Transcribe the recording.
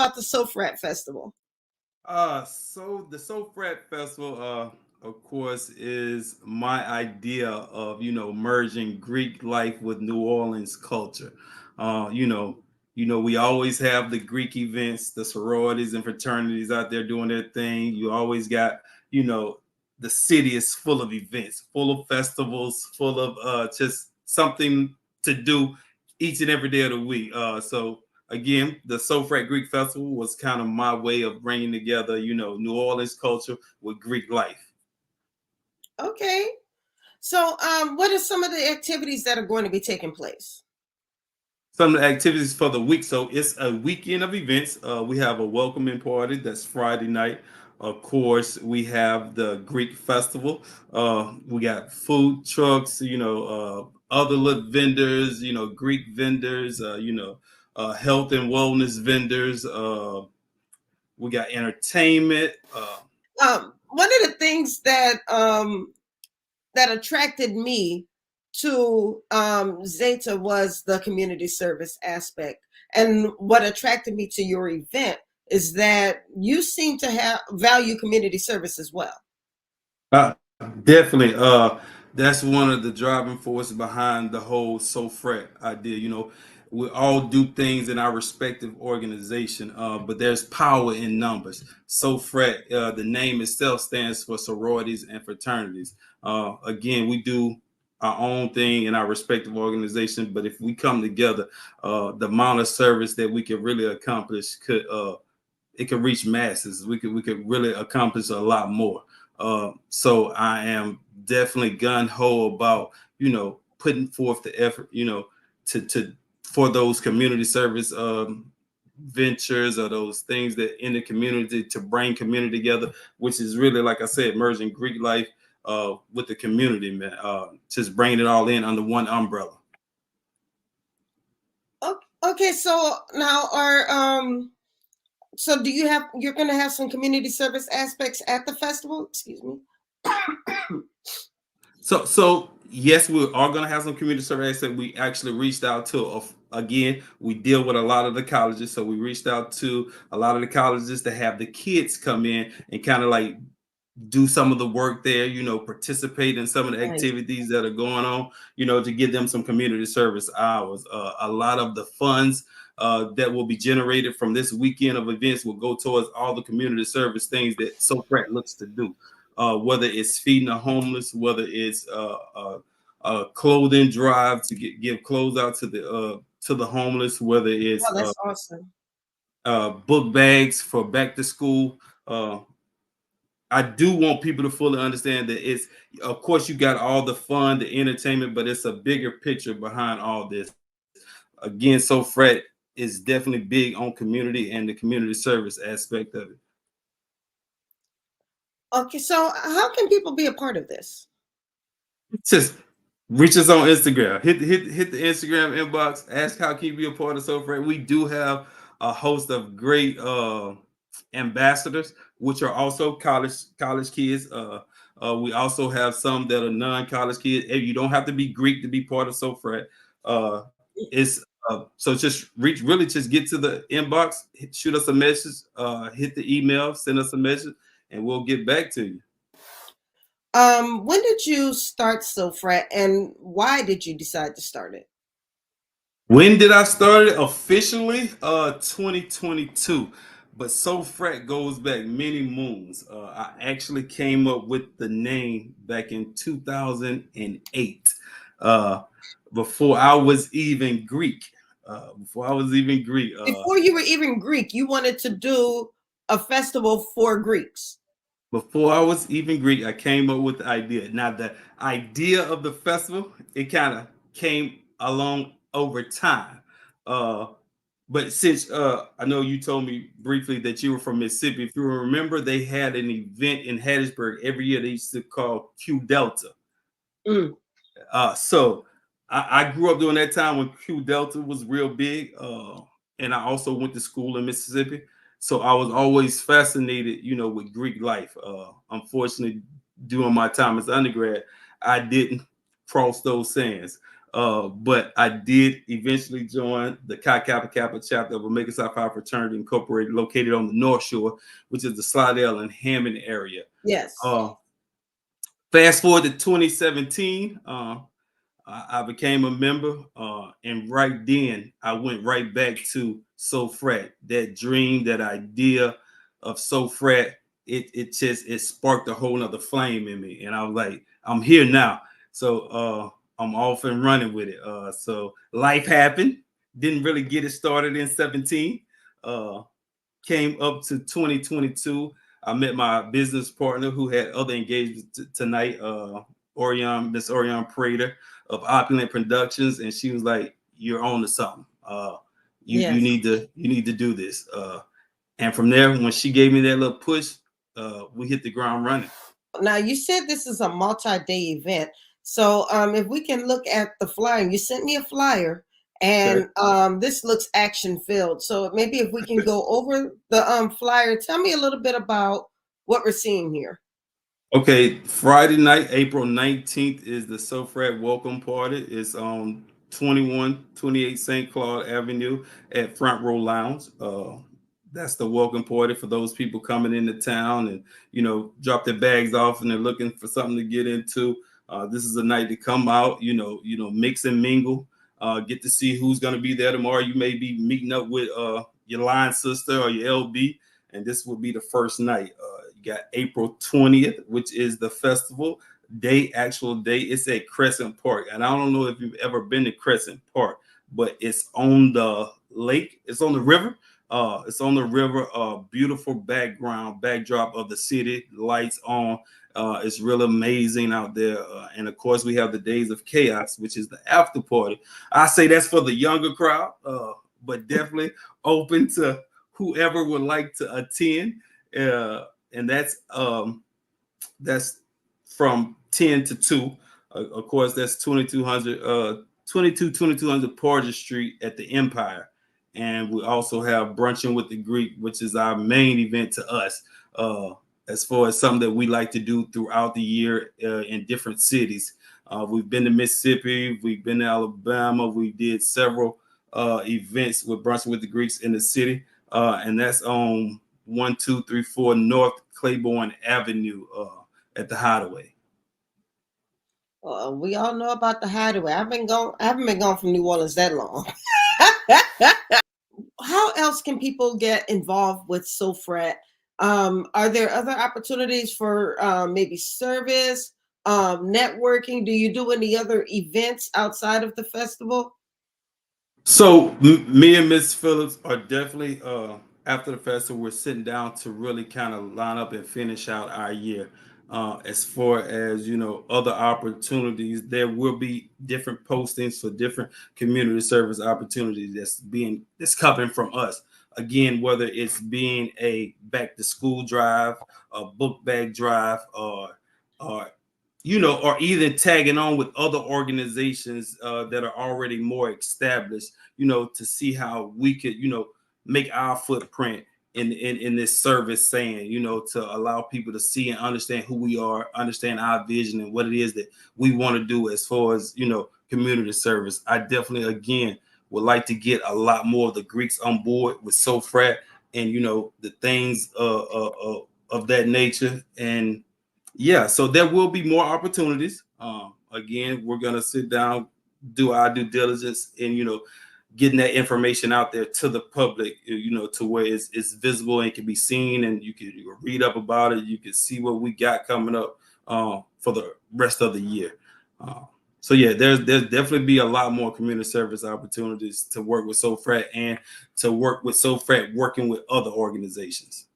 about the SoFrat Festival? So the SoFrat Festival, of course, is my idea of merging Greek life with New Orleans culture. Uh, you know, we always have the Greek events, the sororities and fraternities out there doing their thing. You always got, you know, the city is full of events, full of festivals, full of just something to do each and every day of the week. So again, the SoFrat Greek Festival was kind of my way of bringing together, New Orleans culture with Greek life. Okay. So, what are some of the activities that are going to be taking place? Some of the activities for the week. So it's a weekend of events. We have a welcoming party that's Friday night. Of course, we have the Greek festival. We got food trucks, other little vendors, Greek vendors, health and wellness vendors. We got entertainment. One of the things that attracted me to Zeta was the community service aspect. And what attracted me to your event is that you seem to have value community service as well. Definitely. That's one of the driving forces behind the whole SoFret idea. We all do things in our respective organization, but there's power in numbers. SoFret, the name itself stands for sororities and fraternities. Again, we do our own thing in our respective organization, but if we come together, the amount of service that we can really accomplish could it could reach masses. We could really accomplish a lot more. So I am definitely gun ho about putting forth the effort to for those community service ventures or those things that in the community to bring community together, which is really, like I said, merging Greek life with the community, man. Just bringing it all in under one umbrella. Okay, so now so do you're going to have some community service aspects at the festival? Excuse me. So yes, we are going to have some community surveys that we actually reached out to. Again, we deal with a lot of the colleges, so we reached out to a lot of the colleges to have the kids come in and kind of like do some of the work there. Participate in some of the Nice. activities that are going on. To give them some community service hours. A lot of the funds that will be generated from this weekend of events will go towards all the community service things that SoFrat looks to do. Whether it's feeding the homeless, whether it's a clothing drive to give clothes out to the homeless, whether it's Oh, that's awesome. book bags for back to school. I do want people to fully understand that it's, of course, you got all the fun, the entertainment, but it's a bigger picture behind all this. Again, SoFrat is definitely big on community and the community service aspect of it. Okay, so how can people be a part of this? Just reach us on Instagram. Hit the Instagram inbox. Ask how can you be a part of SoFrat. We do have a host of great ambassadors, which are also college kids. We also have some that are non-college kids. You don't have to be Greek to be part of SoFrat. It's so just really just get to the inbox, shoot us a message, hit the email, send us a message, and we'll get back to you. When did you start SoFrat and why did you decide to start it? When did I start it officially? 2022. But SoFrat goes back many moons. I actually came up with the name back in 2008. Uh, before I was even Greek. Before I was even Greek. Before you were even Greek, you wanted to do a festival for Greeks. Before I was even Greek, I came up with the idea. Now, the idea of the festival, it kind of came along over time. Uh, but since I know you told me briefly that you were from Mississippi, if you remember, they had an event in Hattiesburg every year they used to call Q Delta. Mm. So I grew up during that time when Q Delta was real big, and I also went to school in Mississippi. So I was always fascinated, with Greek life. Unfortunately, during my time as undergrad, I didn't cross those sands. But I did eventually join the Chi Kappa Kappa chapter of Omega Psi Phi Fraternity Incorporated, located on the North Shore, which is the Slidell and Hammond area. Yes. Fast forward to 2017, I became a member, and right then I went right back to SoFrat. That dream, that idea of SoFrat, it sparked a whole nother flame in me, and I was like, I'm here now. So I'm off and running with it. So life happened. Didn't really get it started in 17. Uh, Came up to 2022. I met my business partner who had other engagements tonight, Miss Orion Prater of Opulent Productions, and she was like, "You're on to something. You Yes. need to do this." And from there, when she gave me that little push, we hit the ground running. Now you said this is a multi-day event. So if we can look at the flyer, you sent me a flyer Okay. and this looks action filled. So maybe if we can go over the flyer, tell me a little bit about what we're seeing here. Okay, Friday night, April 19th is the SoFrat Welcome Party. It's on 2128 St. Claude Avenue at Front Row Lounge. That's the welcome party for those people coming into town and, drop their bags off and they're looking for something to get into. This is a night to come out, mix and mingle, get to see who's going to be there tomorrow. You may be meeting up with your line sister or your LB, and this will be the first night. You got April 20th, which is the festival day, actual day. It's at Crescent Park. And I don't know if you've ever been to Crescent Park, but it's on the lake, it's on the river. It's on the river, beautiful backdrop of the city, lights on. It's real amazing out there. And of course, we have the Days of Chaos, which is the after party. I say that's for the younger crowd, but definitely open to whoever would like to attend. And that's from 10 to 2. Of course, that's 2200 Porter Street at the Empire. And we also have Brunching with the Greek, which is our main event to us, as far as something that we like to do throughout the year in different cities. We've been to Mississippi, we've been to Alabama, we did several events with Brunching with the Greeks in the city, and that's on 1234 North Claiborne Avenue at the Hideaway. We all know about the Hideaway. I haven't been gone from New Orleans that long. How else can people get involved with SoFrat? Are there other opportunities for maybe service, networking? Do you do any other events outside of the festival? So me and Miss Phillips are definitely after the festival, we're sitting down to really kind of line up and finish out our year. As far as other opportunities, there will be different postings for different community service opportunities that's coming from us. Again, whether it's being a back to school drive, a book bag drive, or or even tagging on with other organizations that are already more established, to see how we could, make our footprint in this service, saying, to allow people to see and understand who we are, understand our vision and what it is that we want to do as far as, community service. I definitely, again, would like to get a lot more of the Greeks on board with SoFrat and, the things of that nature. And yeah, so there will be more opportunities. Again, we're gonna sit down, do our due diligence, and getting that information out there to the public, to where it's visible and can be seen, and you can read up about it. You can see what we got coming up for the rest of the year. So yeah, there's definitely be a lot more community service opportunities to work with SoFrat and to work with SoFrat working with other organizations.